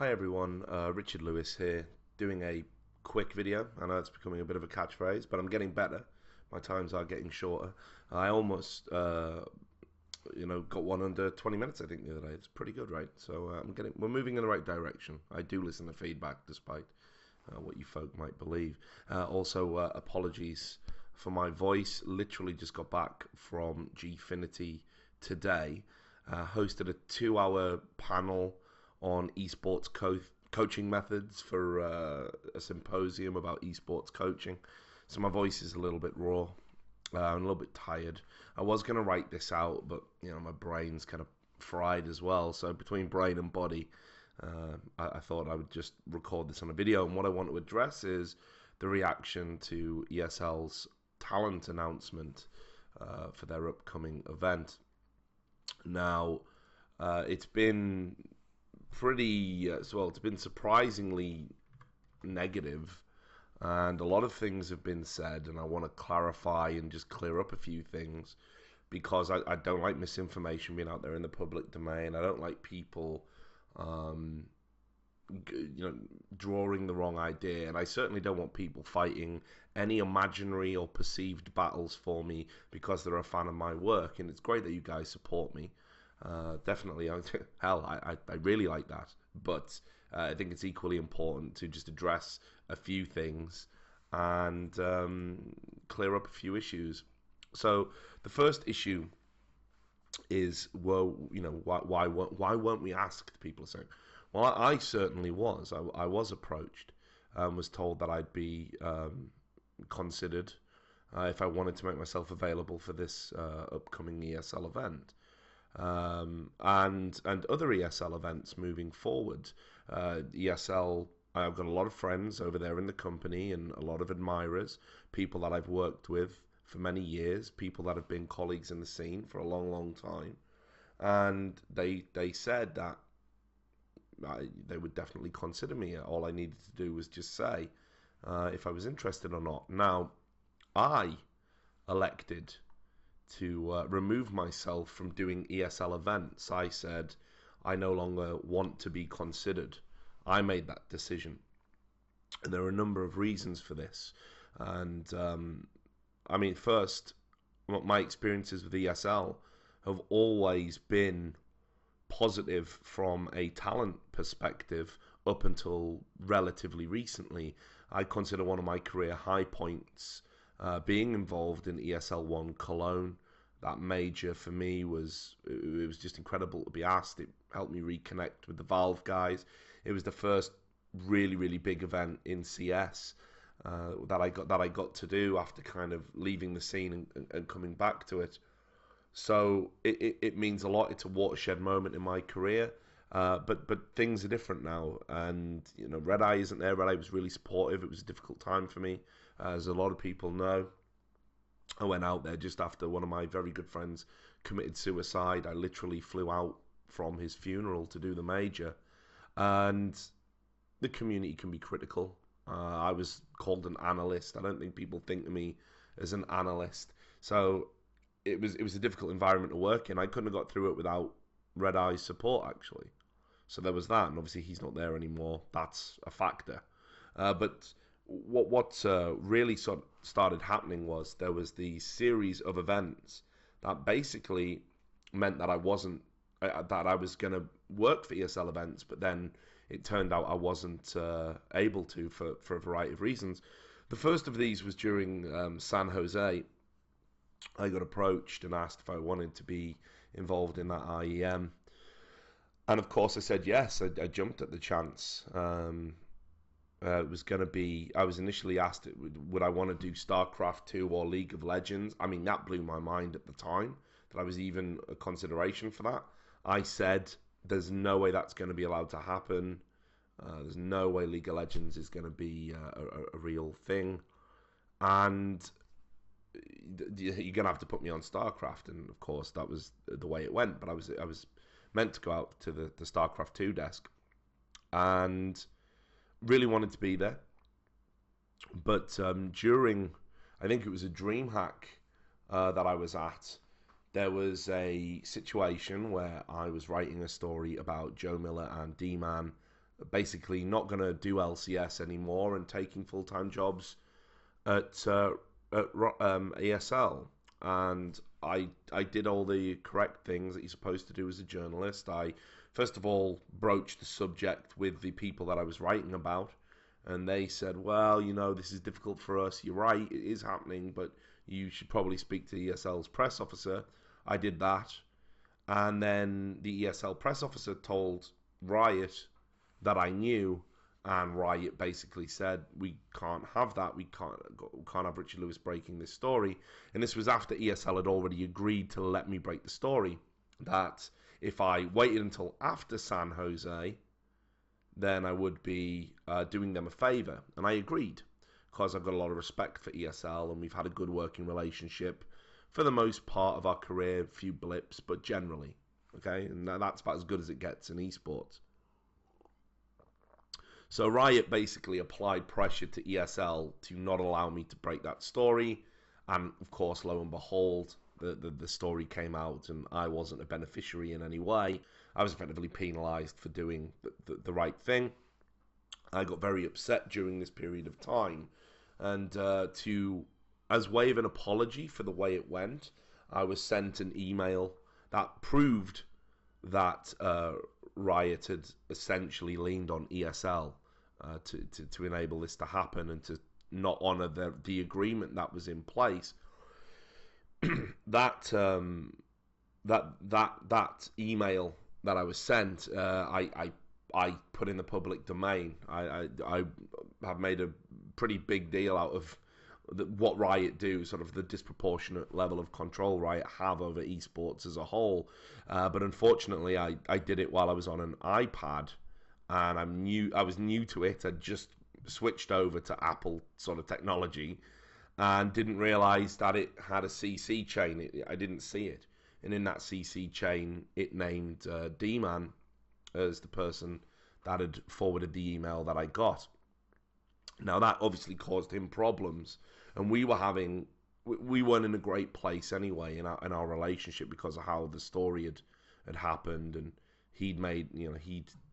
Hi everyone, Richard Lewis here, doing a quick video. I know it's becoming a bit of a catchphrase, but I'm getting better. My times are getting shorter. I almost, got one under 20 minutes. I think the other day. It's pretty good, right? So we're moving in the right direction. I do listen to feedback, despite what you folk might believe. Also, apologies for my voice. Literally just got back from Gfinity today. Hosted a 2-hour panel on esports coaching methods for a symposium about esports coaching. So my voice is a little bit raw. I'm a little bit tired. I was going to write this out, but my brain's kind of fried as well. So between brain and body, I thought I would just record this on a video. And what I want to address is the reaction to ESL's talent announcement for their upcoming event. Now, it's been it's been surprisingly negative, and a lot of things have been said, and I want to clarify and just clear up a few things, because I don't like misinformation being out there in the public domain. I don't like people drawing the wrong idea, and I certainly don't want people fighting any imaginary or perceived battles for me because they're a fan of my work. And it's great that you guys support me. Definitely, hell, I really like that. But I think it's equally important to just address a few things and clear up a few issues. So the first issue is, well, why weren't we asked? People are saying. Well, I certainly was. I was approached, was told that I'd be considered if I wanted to make myself available for this upcoming ESL event. And other ESL events moving forward. ESL, I've got a lot of friends over there in the company and a lot of admirers, people that I've worked with for many years, people that have been colleagues in the scene for a long, long time. And they said that they would definitely consider me. All I needed to do was just say if I was interested or not. Now, I elected to remove myself from doing ESL events. I said I no longer want to be considered. I made that decision, and there are a number of reasons for this. And first, my experiences with ESL have always been positive from a talent perspective up until relatively recently. I consider one of my career high points being involved in ESL 1 Cologne. That major for me was just incredible to be asked. It helped me reconnect with the Valve guys. It was the first really, really big event in CS that I got to do after kind of leaving the scene and coming back to it. So it means a lot. It's a watershed moment in my career. But things are different now, and Red Eye isn't there. Red Eye was really supportive. It was a difficult time for me, as a lot of people know. I went out there just after one of my very good friends committed suicide. I literally flew out from his funeral to do the major, and the community can be critical. I was called an analyst. I don't think people think of me as an analyst. So it was a difficult environment to work in. I couldn't have got through it without Red Eye's support, actually. So there was that, and obviously he's not there anymore. That's a factor. But what really sort of started happening was there was the series of events that basically meant that I wasn't that I was going to work for ESL events, but then it turned out I wasn't able to for a variety of reasons. The first of these was during San Jose. I got approached and asked if I wanted to be involved in that IEM, and of course I said yes. I jumped at the chance. It was going to be, I was initially asked, would I want to do StarCraft 2 or League of Legends? I mean, that blew my mind at the time, that I was even a consideration for that. I said, there's no way that's going to be allowed to happen. There's no way League of Legends is going to be a real thing. And you're going to have to put me on StarCraft. And of course, that was the way it went. But I was meant to go out to the StarCraft 2 desk. And really wanted to be there, but during, I think it was a DreamHack that I was at, there was a situation where I was writing a story about Joe Miller and D-Man basically not going to do LCS anymore and taking full-time jobs at, ESL. And I did all the correct things that you're supposed to do as a journalist. I first of all broached the subject with the people that I was writing about, and they said, well, this is difficult for us. You're right, it is happening, but you should probably speak to ESL's press officer. I did that, and then the ESL press officer told Riot that I knew, and Riot basically said, we can't have that. We can't have Richard Lewis breaking this story. And this was after ESL had already agreed to let me break the story, that if I waited until after San Jose, then I would be doing them a favor. And I agreed, because I've got a lot of respect for ESL, and we've had a good working relationship for the most part of our career, a few blips, but generally. Okay, and that's about as good as it gets in esports. So Riot basically applied pressure to ESL to not allow me to break that story. And of course, lo and behold, the story came out and I wasn't a beneficiary in any way. I was effectively penalized for doing the right thing. I got very upset during this period of time. And as way of an apology for the way it went, I was sent an email that proved that Riot had essentially leaned on ESL to enable this to happen and to not honour the agreement that was in place. that email that I was sent, I put in the public domain. I have made a pretty big deal out of what Riot do, sort of the disproportionate level of control Riot have over esports as a whole. But unfortunately, I did it while I was on an iPad, and I was new to it. I'd just switched over to Apple sort of technology, and didn't realize that it had a CC chain. I didn't see it, and in that CC chain, it named D-Man as the person that had forwarded the email that I got. Now that obviously caused him problems, and we weren't in a great place anyway in our relationship because of how the story had happened, and he'd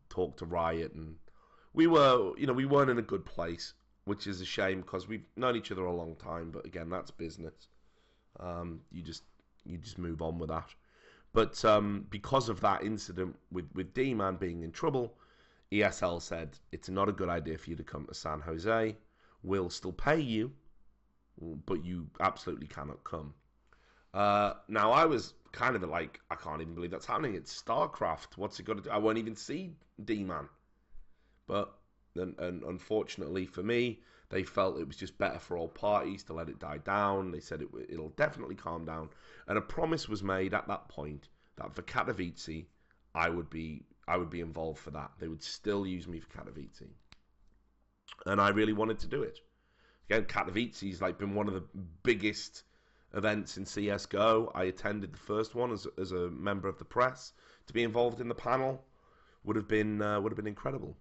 talked to Riot, and we weren't in a good place, which is a shame because we've known each other a long time. But again, that's business. You just move on with that. But because of that incident with D-Man being in trouble, ESL said, it's not a good idea for you to come to San Jose. We'll still pay you, but you absolutely cannot come. Now, I was kind of like, I can't even believe that's happening. It's StarCraft. What's it got to do? I won't even see D-Man. But and unfortunately for me, they felt it was just better for all parties to let it die down. They said it'll definitely calm down. And a promise was made at that point that for Katowice, I would be involved for that. They would still use me for Katowice. And I really wanted to do it. Again, Katowice has been one of the biggest events in CSGO. I attended the first one as a member of the press. To be involved in the panel would have been incredible.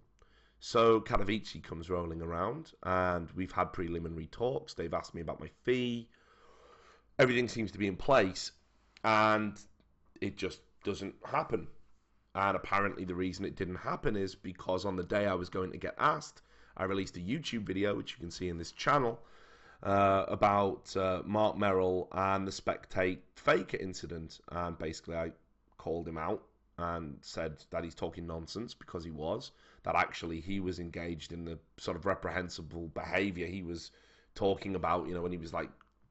So Katowice comes rolling around, and we've had preliminary talks. They've asked me about my fee. Everything seems to be in place, and it just doesn't happen. And apparently the reason it didn't happen is because on the day I was going to get asked, I released a YouTube video, which you can see in this channel, about Mark Merrill and the Spectate Faker incident. And basically I called him out and said that he's talking nonsense, because he was. That actually he was engaged in the sort of reprehensible behavior he was talking about, when he was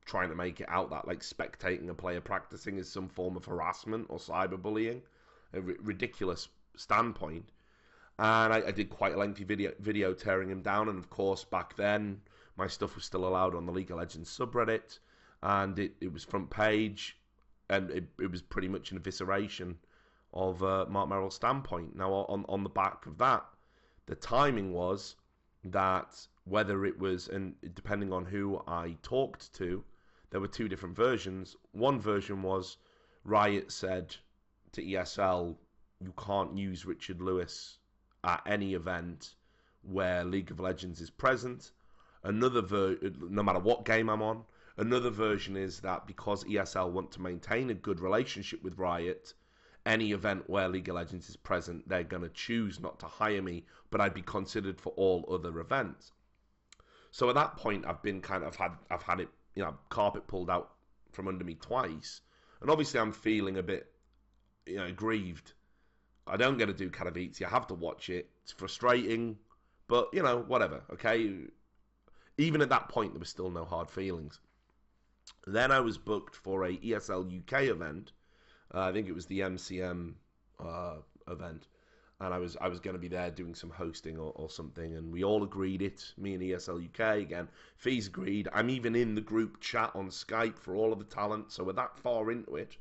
trying to make it out that spectating a player practicing is some form of harassment or cyberbullying. A ridiculous standpoint. And I did quite a lengthy video tearing him down. And of course, back then, my stuff was still allowed on the League of Legends subreddit, and it was front page, and it was pretty much an evisceration of Mark Merrill's standpoint. Now, on the back of that, the timing was that whether it was, and depending on who I talked to, there were two different versions. One version was Riot said to ESL, you can't use Richard Lewis at any event where League of Legends is present. Another no matter what game I'm on. Another version is that because ESL want to maintain a good relationship with Riot, any event where League of Legends is present, they're going to choose not to hire me, but I'd be considered for all other events. So at that point, I've had it, carpet pulled out from under me twice, and obviously I'm feeling a bit, grieved. I don't get to do Katowice. I have to watch it. It's frustrating, but whatever. Okay. Even at that point, there was still no hard feelings. Then I was booked for a ESL UK event. I think it was the MCM event, and I was going to be there doing some hosting or something, and we all agreed it. Me and ESL UK again. Fees agreed. I'm even in the group chat on Skype for all of the talent, so we're that far into it.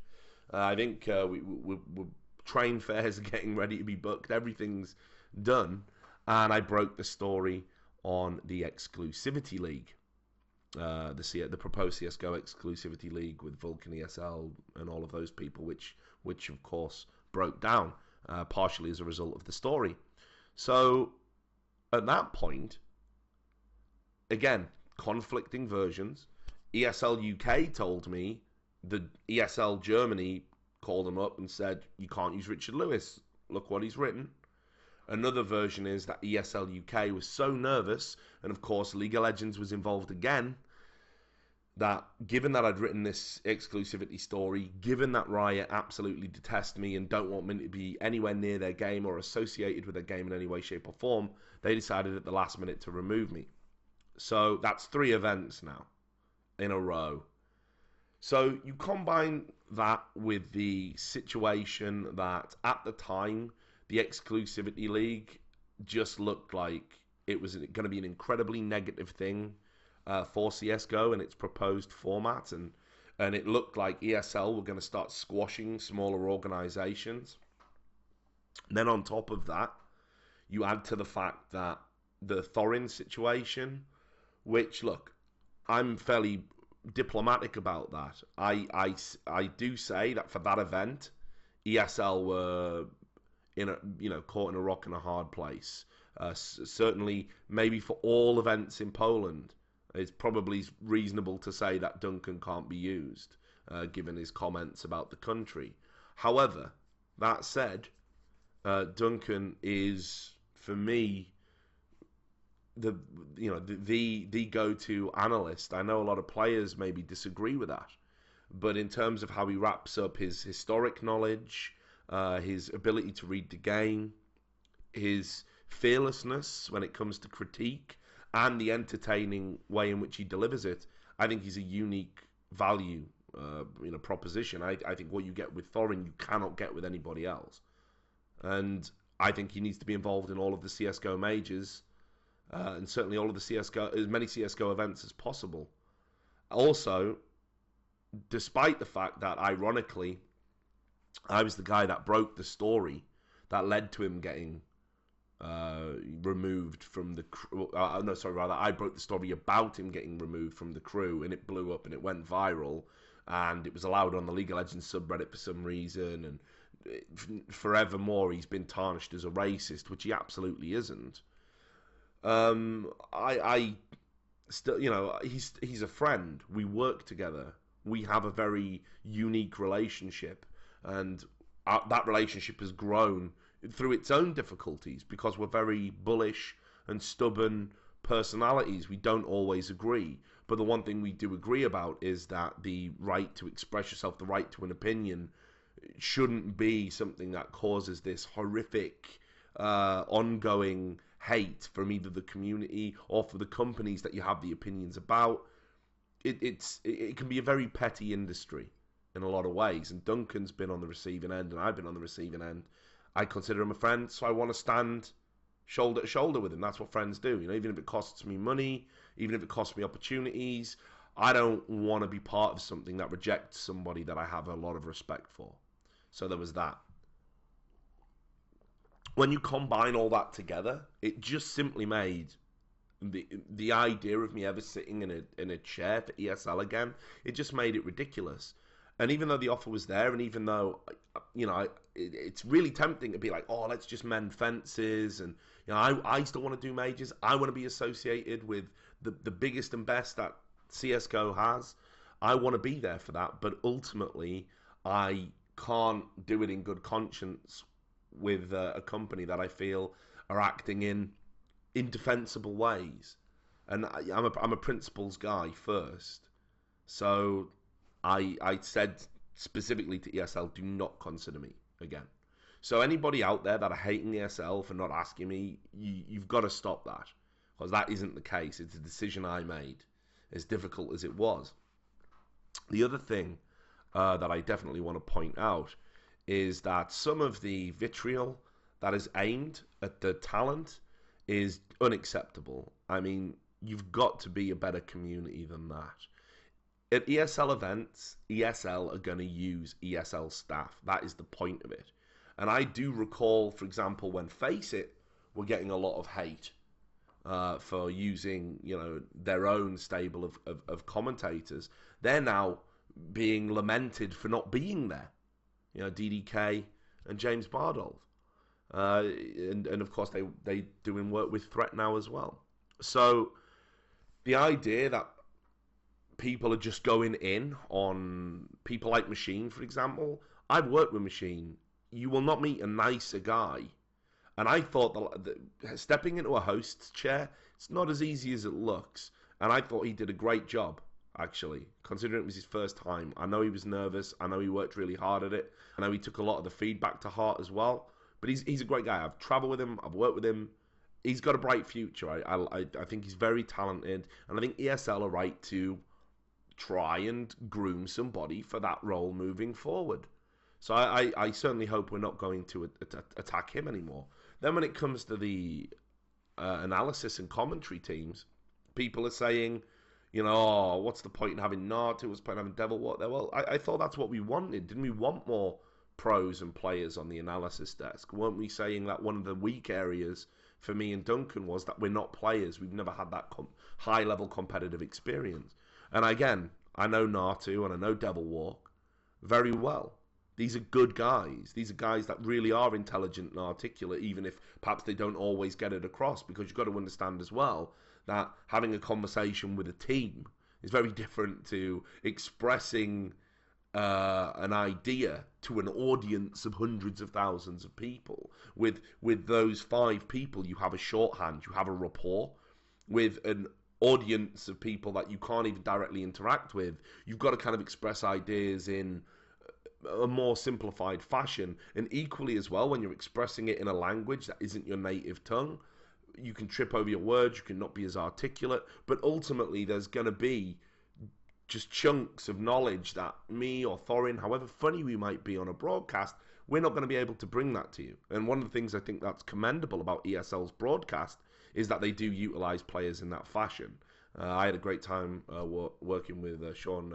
I think we're train fares are getting ready to be booked. Everything's done, and I broke the story on the Exclusivity League, the proposed CS:GO Exclusivity League with Vulcan ESL and all of those people, which of course broke down partially as a result of the story. So at that point, again, conflicting versions. ESL UK told me the ESL Germany called him up and said, you can't use Richard Lewis. Look what he's written. Another version is that ESL UK was so nervous, and of course League of Legends was involved again, that given that I'd written this exclusivity story, given that Riot absolutely detest me and don't want me to be anywhere near their game or associated with their game in any way, shape or form, they decided at the last minute to remove me. So that's 3 events now in a row. So you combine that with the situation that at the time, the Exclusivity League just looked like it was going to be an incredibly negative thing for CSGO and its proposed format. And it looked like ESL were going to start squashing smaller organizations. And then on top of that, you add to the fact that the Thorin situation, which, look, I'm fairly diplomatic about that. I do say that for that event, ESL were caught in a rock and a hard place. Certainly, maybe for all events in Poland, it's probably reasonable to say that Duncan can't be used, given his comments about the country. However, that said, Duncan is, for me, the go-to analyst. I know a lot of players maybe disagree with that, but in terms of how he wraps up his historic knowledge, his ability to read the game, his fearlessness when it comes to critique, and the entertaining way in which he delivers it, I think he's a unique value proposition. I think what you get with Thorin, you cannot get with anybody else. And I think he needs to be involved in all of the CSGO majors, and certainly all of the CSGO, as many CSGO events as possible. Also, despite the fact that, ironically, I was the guy that broke the story that led to him getting removed from the crew. I broke the story about him getting removed from the crew, and it blew up and it went viral, and it was allowed on the League of Legends subreddit for some reason, and forevermore he's been tarnished as a racist, which he absolutely isn't. I still, he's a friend. We work together. We have a very unique relationship, and that relationship has grown through its own difficulties because we're very bullish and stubborn personalities. We don't always agree, but the one thing we do agree about is that the right to express yourself, the right to an opinion, shouldn't be something that causes this horrific ongoing hate from either the community or for the companies that you have the opinions about. It can be a very petty industry in a lot of ways, and Duncan's been on the receiving end, and I've been on the receiving end. I consider him a friend, so I want to stand shoulder to shoulder with him. That's what friends do. Even if it costs me money, even if it costs me opportunities, I don't want to be part of something that rejects somebody that I have a lot of respect for. So there was that. When you combine all that together, it just simply made the idea of me ever sitting in a chair for ESL again, it just made it ridiculous. And even though the offer was there, and even though, it's really tempting to be like, oh, let's just mend fences, and I still want to do majors. I want to be associated with the biggest and best that CSGO has. I want to be there for that, but ultimately, I can't do it in good conscience with a company that I feel are acting in indefensible ways. And I'm a principles guy first, so I said specifically to ESL, do not consider me again. So anybody out there that are hating ESL for not asking me, you've got to stop that, because that isn't the case. It's a decision I made, as difficult as it was. The other thing that I definitely want to point out is that some of the vitriol that is aimed at the talent is unacceptable. I mean, you've got to be a better community than that. At ESL events, ESL are going to use ESL staff. That is the point of it. And I do recall, for example, when Face It were getting a lot of hate for using, their own stable of commentators. They're now being lamented for not being there. DDK and James Bardolph. And of course, they doing work with Threat now as well. So the idea that people are just going in on people like Machine, for example. I've worked with Machine. You will not meet a nicer guy. And I thought that stepping into a host's chair, it's not as easy as it looks. And I thought he did a great job, actually, considering it was his first time. I know he was nervous. I know he worked really hard at it. I know he took a lot of the feedback to heart as well. But he's a great guy. I've traveled with him. I've worked with him. He's got a bright future. I think he's very talented. And I think ESL are right to try and groom somebody for that role moving forward. So I certainly hope we're not going to attack him anymore. Then when it comes to the analysis and commentary teams, people are saying, oh, what's the point in having Naruto? What's the point in having Devil Water there? Well, I thought that's what we wanted. Didn't we want more pros and players on the analysis desk? Weren't we saying that one of the weak areas for me and Duncan was that we're not players? We've never had that high-level competitive experience. And again, I know Natu and I know Devil Walk very well. These are good guys. These are guys that really are intelligent and articulate, even if perhaps they don't always get it across, because you've got to understand as well that having a conversation with a team is very different to expressing an idea to an audience of hundreds of thousands of people. With those 5 people, you have a shorthand, you have a rapport. With an audience of people that you can't even directly interact with, you've got to kind of express ideas in a more simplified fashion. And equally as well, when you're expressing it in a language that isn't your native tongue, you can trip over your words, you can not be as articulate, but ultimately there's going to be just chunks of knowledge that me or Thorin, however funny we might be on a broadcast, we're not going to be able to bring that to you. And one of the things I think that's commendable about ESL's broadcast is that they do utilize players in that fashion. I had a great time working with Sean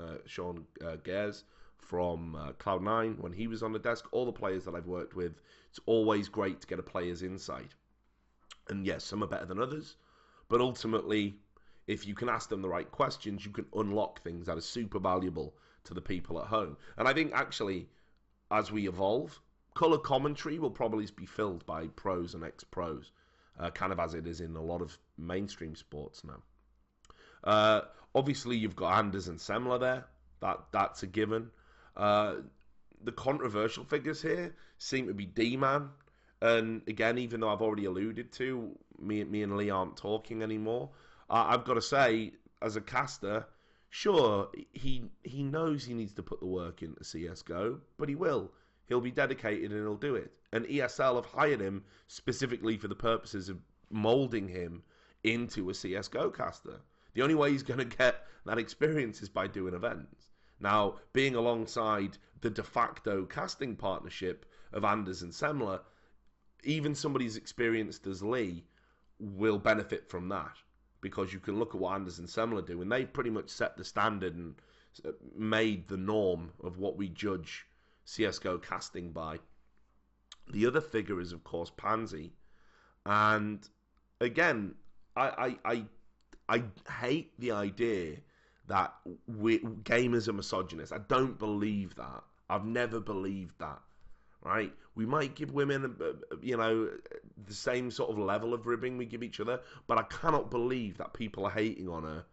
Gares from Cloud9 when he was on the desk. All the players that I've worked with, it's always great to get a player's insight. And yes, some are better than others, but ultimately, if you can ask them the right questions, you can unlock things that are super valuable to the people at home. And I think actually, as we evolve, colour commentary will probably be filled by pros and ex-pros, kind of as it is in a lot of mainstream sports now. Obviously, you've got Anders and Semler there. That's a given. The controversial figures here seem to be D-Man. And again, even though I've already alluded to, me and Lee aren't talking anymore, I've got to say, as a caster, sure, he knows he needs to put the work into CSGO, but he will. He'll be dedicated and he'll do it. And ESL have hired him specifically for the purposes of molding him into a CSGO caster. The only way he's going to get that experience is by doing events. Now, being alongside the de facto casting partnership of Anders and Semler, even somebody as experienced as Lee will benefit from that, because you can look at what Anders and Semler do, and they pretty much set the standard and made the norm of what we judge CSGO casting by. The other figure is, of course, Pansy. And again, I hate the idea that gamers are misogynist. I don't believe that. I've never believed that. Right? We might give women, the same sort of level of ribbing we give each other, but I cannot believe that people are hating on her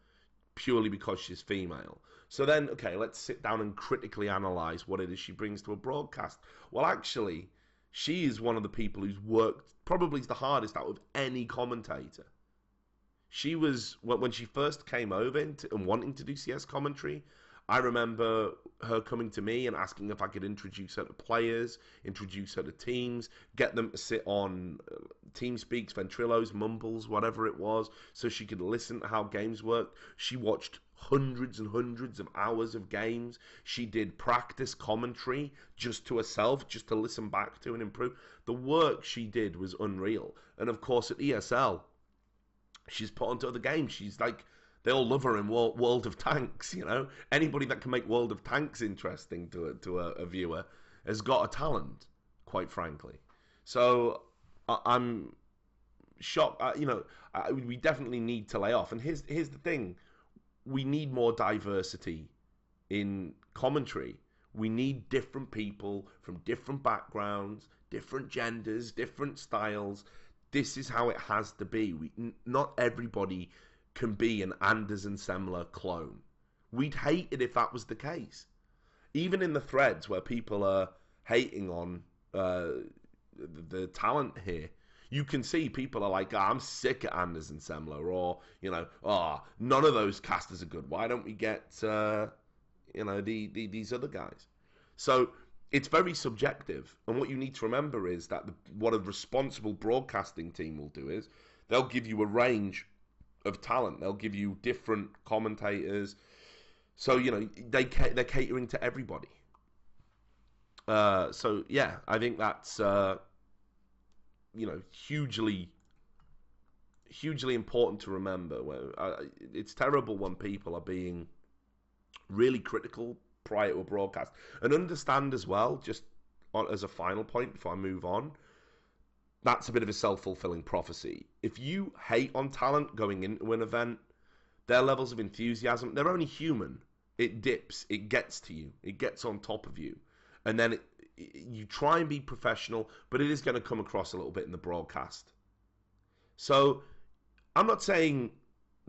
purely because she's female. So then, okay, let's sit down and critically analyze what it is she brings to a broadcast. Well, actually, she is one of the people who's worked probably the hardest out of any commentator. She was, when she first came over and wanting to do CS commentary, I remember her coming to me and asking if I could introduce her to players, introduce her to teams, get them to sit on TeamSpeaks, Ventrilos, Mumbles, whatever it was, so she could listen to how games worked. She watched hundreds and hundreds of hours of games. She did practice commentary just to herself, just to listen back to and improve. The work she did was unreal. And of course at ESL, she's put onto other games. She's like, they all love her in World of Tanks, you know. Anybody that can make World of Tanks interesting to a viewer has got a talent, quite frankly. So I'm shocked. We definitely need to lay off. And here's the thing: we need more diversity in commentary. We need different people from different backgrounds, different genders, different styles. This is how it has to be. Not everybody can be an Anders and Semler clone. We'd hate it if that was the case. Even in the threads where people are hating on the talent here, you can see people are like, I'm sick of Anders and Semler, or, none of those casters are good. Why don't we get, these other guys? So it's very subjective. And what you need to remember is that what a responsible broadcasting team will do is they'll give you a range of talent. They'll give you different commentators. So, they're catering to everybody. So, yeah, I think that's, hugely important to remember. It's terrible when people are being really critical prior to a broadcast. And understand as well, just as a final point before I move on, that's a bit of a self-fulfilling prophecy. If you hate on talent going into an event, their levels of enthusiasm, they're only human. It dips, it gets to you, it gets on top of you. And then you try and be professional, but it is going to come across a little bit in the broadcast. So I'm not saying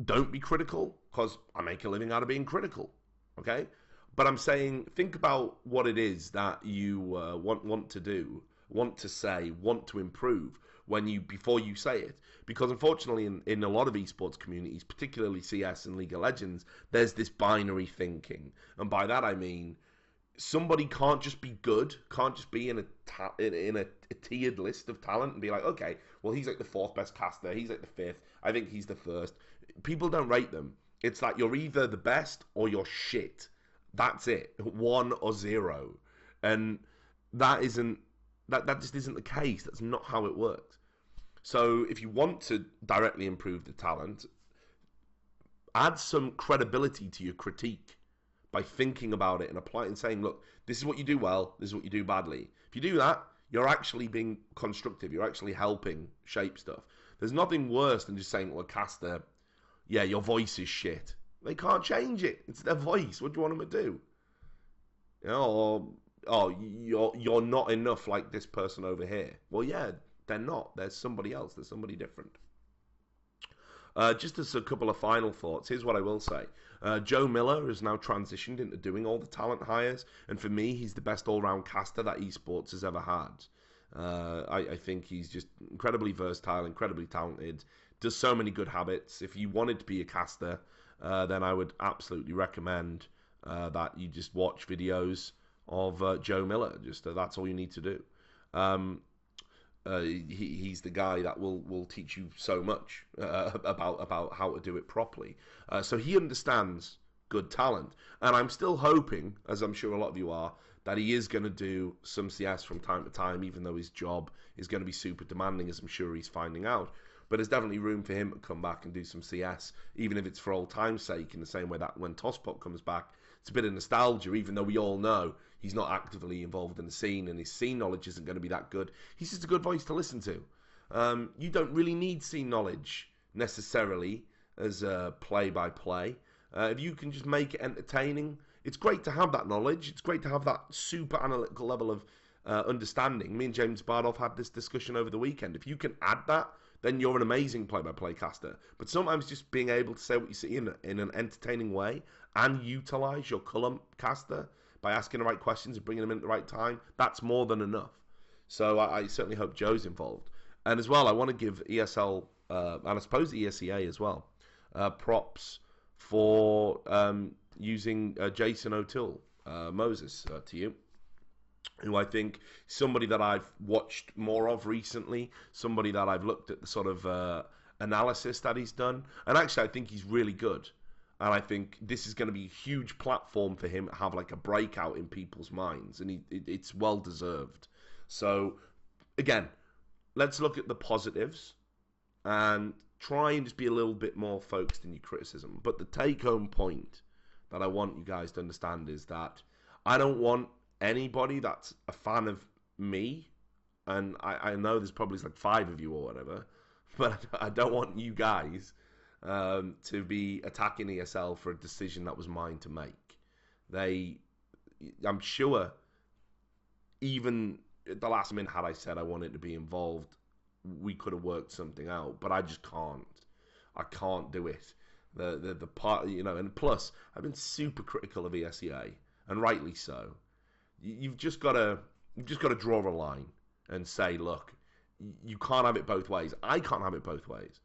don't be critical, because I make a living out of being critical, okay? But I'm saying think about what it is that you want to do, want to say, want to improve before you say it. Because unfortunately in a lot of esports communities, particularly CS and League of Legends, there's this binary thinking. And by that I mean somebody can't just be good, can't just be in a tiered list of talent and be like, okay, well, he's like the 4th best caster, he's like the 5th, I think he's the 1st. People don't rate them. It's like you're either the best or you're shit. That's it. 1 or 0. And that just isn't the case. That's not how it works. So if you want to directly improve the talent, add some credibility to your critique by thinking about it and applying and saying, look, this is what you do well, this is what you do badly. If you do that, you're actually being constructive. You're actually helping shape stuff. There's nothing worse than just saying, well, caster, yeah, your voice is shit. They can't change it. It's their voice. What do you want them to do? You're not enough like this person over here. Well, yeah, they're not. There's somebody else. There's somebody different. Just as a couple of final thoughts, here's what I will say. Joe Miller has now transitioned into doing all the talent hires, and for me, he's the best all-round caster that esports has ever had. I think he's just incredibly versatile, incredibly talented, does so many good habits. If you wanted to be a caster, then I would absolutely recommend that you just watch videos of Joe Miller. Just that's all you need to do. He's the guy that will teach you so much about how to do it properly. So he understands good talent, and I'm still hoping, as I'm sure a lot of you are, that he is going to do some CS from time to time, even though his job is going to be super demanding, as I'm sure he's finding out. But there's definitely room for him to come back and do some CS, even if it's for old time's sake, in the same way that when Tosspot comes back, it's a bit of nostalgia, even though we all know he's not actively involved in the scene, and his scene knowledge isn't going to be that good. He's just a good voice to listen to. You don't really need scene knowledge, necessarily, as a play-by-play. If you can just make it entertaining, it's great to have that knowledge. It's great to have that super analytical level of understanding. Me and James Bardolph had this discussion over the weekend. If you can add that then you're an amazing play-by-play caster. But sometimes just being able to say what you see in an entertaining way and utilize your colour caster by asking the right questions and bringing them in at the right time, that's more than enough. So I certainly hope Joe's involved. And as well, I want to give ESL, and I suppose ESEA as well, props for using Jason O'Toole, Moses, to you, who I think somebody that I've watched more of recently, somebody that I've looked at the sort of analysis that he's done, and actually I think he's really good. And I think this is going to be a huge platform for him to have like a breakout in people's minds, and it's well deserved. So again, let's look at the positives and try and just be a little bit more focused in your criticism. But the take-home point that I want you guys to understand is that I don't want anybody that's a fan of me, and I know there's probably like 5 of you or whatever, but I don't want you guys to be attacking ESL for a decision that was mine to make. I'm sure, even at the last minute, had I said I wanted to be involved, we could have worked something out, but I just can't. I can't do it. The part, you know, and plus I've been super critical of ESEA, and rightly so. You've just got to draw a line and say, look, you can't have it both ways. I can't have it both ways.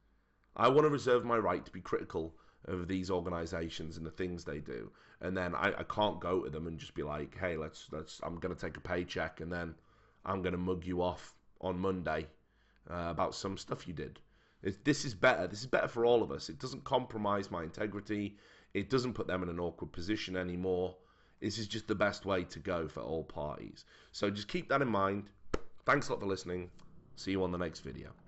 I want to reserve my right to be critical of these organizations and the things they do, and then I can't go to them and just be like, hey, I'm going to take a paycheck and then I'm going to mug you off on Monday about some stuff you did. This is better. This is better for all of us. It doesn't compromise my integrity. It doesn't put them in an awkward position anymore. This is just the best way to go for all parties. So just keep that in mind. Thanks a lot for listening. See you on the next video.